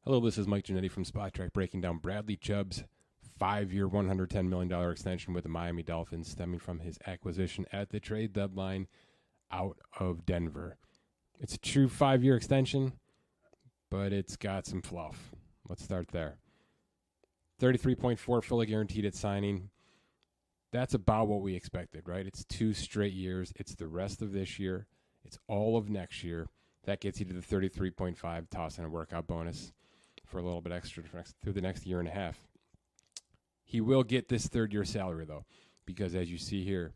Hello, this is Mike Giannetti from Spot Track breaking down Bradley Chubb's 5-year, $110 million extension with the Miami Dolphins stemming from his acquisition at the trade deadline out of Denver. It's a true 5-year extension, but it's got some fluff. Let's start there. 33.4 fully guaranteed at signing. That's about what we expected, right? It's 2 straight years. It's the rest of this year. It's all of next year. That gets you to the 33.5, toss in a workout bonus for a little bit extra through the next year and a half. He will get this third-year salary, though, because as you see here,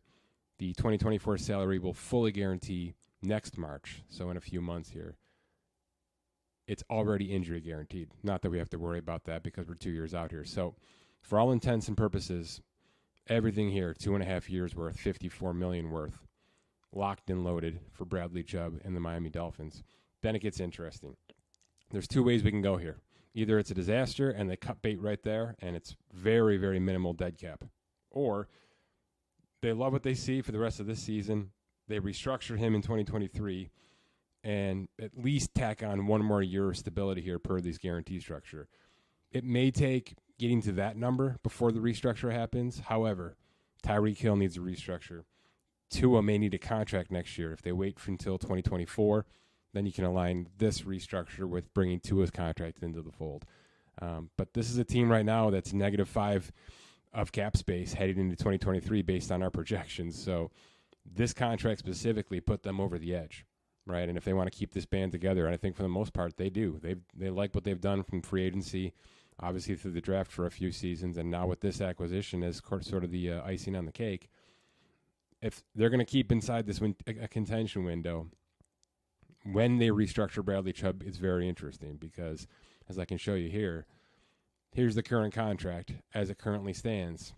the 2024 salary will fully guarantee next March, so in a few months here. It's already injury guaranteed. Not that we have to worry about that because we're 2 years out here. So for all intents and purposes, everything here, 2.5 years worth, $54 million worth, locked and loaded for Bradley Chubb and the Miami Dolphins. Then it gets interesting. There's 2 ways we can go here. Either it's a disaster and they cut bait right there and it's very, very minimal dead cap. Or they love what they see for the rest of this season. They restructure him in 2023 and at least tack on 1 more year of stability here per this guarantee structure. It may take getting to that number before the restructure happens. However, Tyreek Hill needs a restructure. Tua may need a contract next year. If they wait until 2024, then you can align this restructure with bringing Tua's contract into the fold. But this is a team right now that's -5 of cap space heading into 2023 based on our projections. So this contract specifically put them over the edge, right? And if they want to keep this band together, and I think for the most part they do. They like what they've done from free agency, obviously through the draft for a few seasons, and now with this acquisition as sort of the icing on the cake. If they're going to keep inside this a contention window, when they restructure Bradley Chubb, it's very interesting because, as I can show you here, here's the current contract as it currently stands.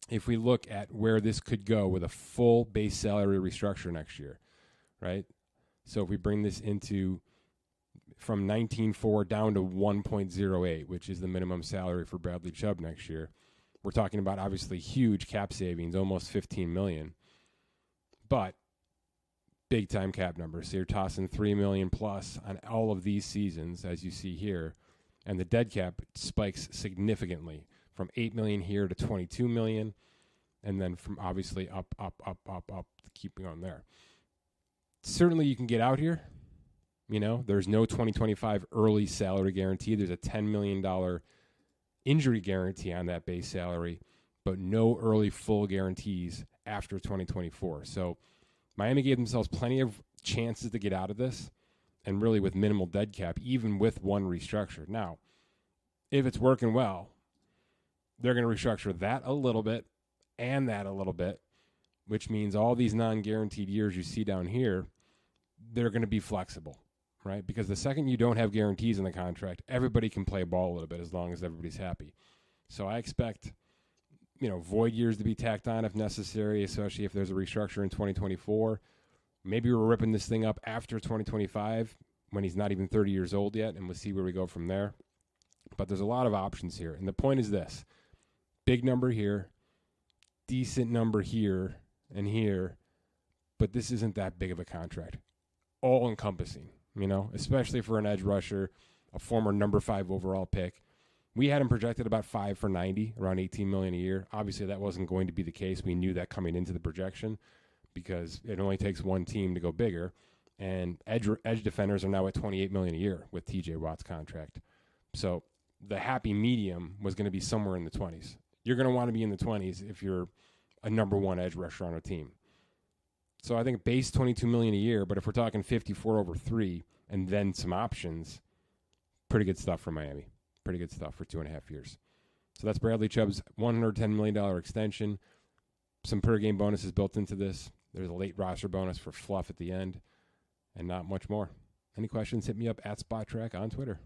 If we look at where this could go with a full base salary restructure next year, right? So if we bring this into from 19.4 down to 1.08, which is the minimum salary for Bradley Chubb next year, we're talking about obviously huge cap savings, almost $15 million. But big time cap numbers. So you're tossing $3 million plus on all of these seasons, as you see here, and the dead cap spikes significantly from $8 million here to $22 million, and then from obviously up, keeping on there. Certainly, you can get out here. You know, there's no 2025 early salary guarantee. There's a $10 million injury guarantee on that base salary, but no early full guarantees after 2024. So Miami gave themselves plenty of chances to get out of this, and really with minimal dead cap, even with one restructure. Now, if it's working well, they're going to restructure that a little bit and that a little bit, which means all these non-guaranteed years you see down here, they're going to be flexible, right? Because the second you don't have guarantees in the contract, everybody can play ball a little bit as long as everybody's happy. So I expect void years to be tacked on if necessary, especially if there's a restructure in 2024. Maybe we're ripping this thing up after 2025 when he's not even 30 years old yet, and we'll see where we go from there. But there's a lot of options here. And the point is this. Big number here, decent number here and here, but this isn't that big of a contract. All-encompassing, especially for an edge rusher, a former number 5 overall pick. We had him projected about 5 for 90, around $18 million a year. Obviously, that wasn't going to be the case. We knew that coming into the projection because it only takes one team to go bigger. And edge defenders are now at $28 million a year with T.J. Watt's contract. So the happy medium was going to be somewhere in the 20s. You're going to want to be in the 20s if you're a number 1 edge rusher on a team. So I think base $22 million a year, but if we're talking 54 over 3 and then some options, pretty good stuff for Miami. Pretty good stuff for 2.5 years. So that's Bradley Chubb's $110 million extension. Some per game bonuses built into this. There's a late roster bonus for fluff at the end, and not much more. Any questions, hit me up at SpotTrack on Twitter.